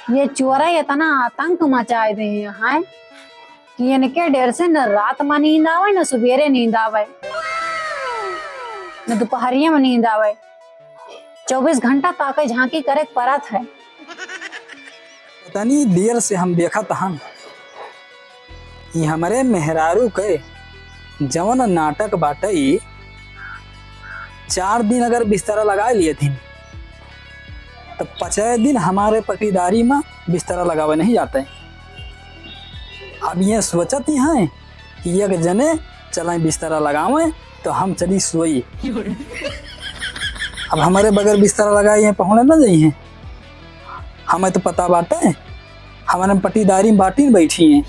ये चोरा इतना आतंक मचाए दे हैं कि इनके डर से न रात में नींद आवे न सवेरे नींद आवे न दोपहरिया में नींद आवे। 24 घंटा ताके झांकी करे परत है। पता नहीं देर से हम देखा था कि हमारे मेहरारू के जवन नाटक बाटे 4 दिन अगर बिस्तरा लगा लिए थी तो 5 दिन हमारे पटीदारी में बिस्तरा लगावे नहीं जाते। अब ये सोचती हैं कि एक जने चलें बिस्तरा लगावे तो हम चली सोई। अब हमारे बगैर बिस्तरा लगाए हैं पहुँचने न जाइए। हमें तो पता बाटे हमारे पटीदारी में बाटी बैठी हैं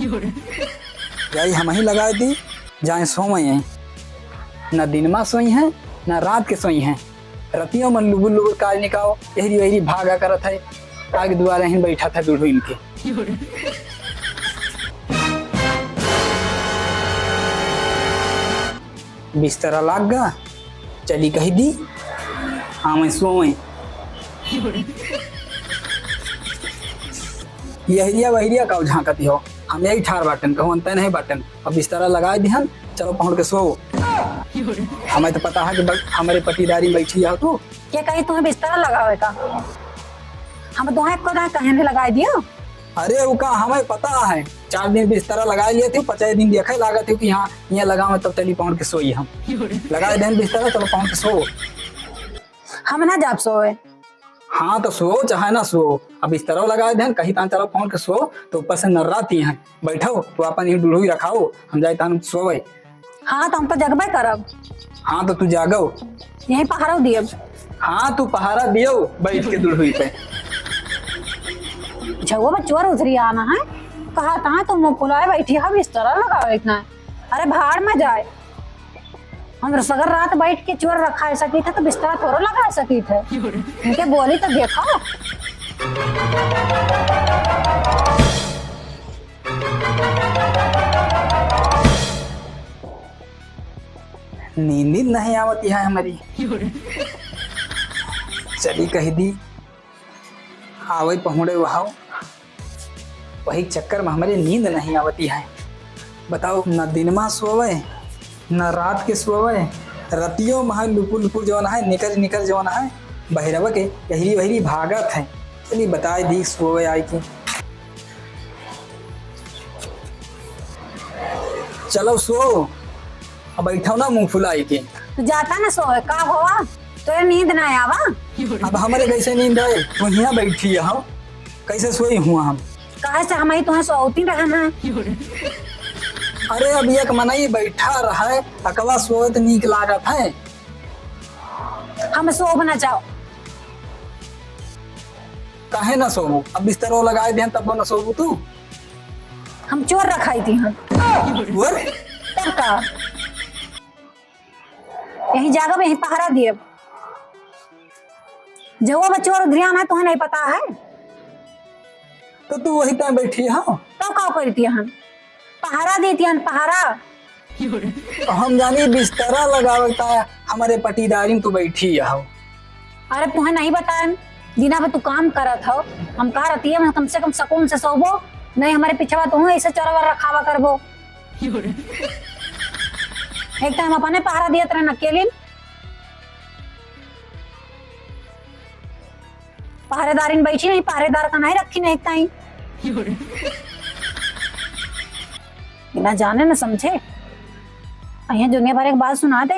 यही हम ही लगा दी जाए सोए हैं। न दिन में सोई हैं न रात के सोई हैं। रतियों में लुबुल लुबुल काज निकाओ यही वही भागा करत है। आगे दुआरे ही बैठा था दूढ़ो इनके। बिस्तरा लाग गा चली कही दी हाँ मैं सोए। यहिरिया वहिरिया का झांकती हो हम यही ठार बाटन कहूँ अंत नहीं बाटन। अब बिस्तरा लगा दिहन चलो पहुँच के सो। हमें तो पता है कि हमारे पटीदारी बैठी हो तू क्या कहीं तुम्हें बिस्तर लगावे का हम तुम्हें को कहने लगा दिया। अरे वो का हमें पता है 4 दिन बिस्तरा लगा लिए थे 5 दिन देखे लगा थे कि हाँ यहाँ लगाओ तब चली पहुँच के सोई। हम लगा दें बिस्तरा चलो पहुँच के सो। हम ना जाप सोए। हाँ तो सो चाहे ना सो। अब बिस्तरा लगा दें कहीं तान चलो पहुँच के सो तो ऊपर से नर्राती हैं बैठो तो अपन ही डूढ़ी रखाओ हम जाए तान सोए। हाँ तो हम तो जगबे करब। हाँ तो तू जागो यही पहाड़ा दिए। हाँ तू पहाड़ा दियो बैठ के दुढ़ी पे। झगो में चोर उतरी आना है कहा था तुम मुँह फुलाए बैठी है बिस्तर लगाओ इतना। अरे भाड़ में जाए हम अगर रात बैठ के चोर रखा सकी थे तो बिस्तर थोड़ा लगा सकी थे। उनके बोली तो देखो। नींद नहीं आवती है हमारी। चली कही दी आवे पहुँचे वहां वही चक्कर में हमारी नींद नहीं आवती है। बताओ न दिन में सोवे न रात के सोवे। रतियों में लुपु लुपु जौन है निकर जौन है बहिरवा के यही वही भागत है। चलिए बताए दी सोवे आई की चलो सो। अब बैठो ना मुंह फुलाई के। तू जाता ना सोए का हुआ तो नींद ना आवा। अब हमारे कैसे नींद आए तू यहाँ बैठी है कैसे सोई हुआ हम कहे से हमारी तुम्हें सोती रहना। अरे अब एक मनाई बैठा रहा है अकवा सोत नीक लागत है। हम सोब ना चाहो काहे ना सोबू। अब बिस्तरो लगाए दे तब ना सोबू तू। हम चोर रखाई थी हम तब का यही जगह में यही पहरा दिए। जगह में चोर ध्यान है तुम्हें नहीं पता है तो तू वही टाइम बैठी है तब का करती हम पहरा देती हम पहरा। तो हम जानी बिस्तरा लगावता है हमारे पटीदारी में तू बैठी है। अरे तुम्हें नहीं बताया दिना पे तू काम करत हो हम कहा रहती है कम से कम सुकून से सोबो नहीं हमारे पीछे तुम ऐसे चोरवा रखावा करबो। एक टाइम अपने पहरा दिया तरह अकेले पहरेदारी में बैठी नहीं पहरेदार का नहीं रखी नहीं एक टाइम बिना जाने न समझे। दुनिया भर एक बात सुना दे।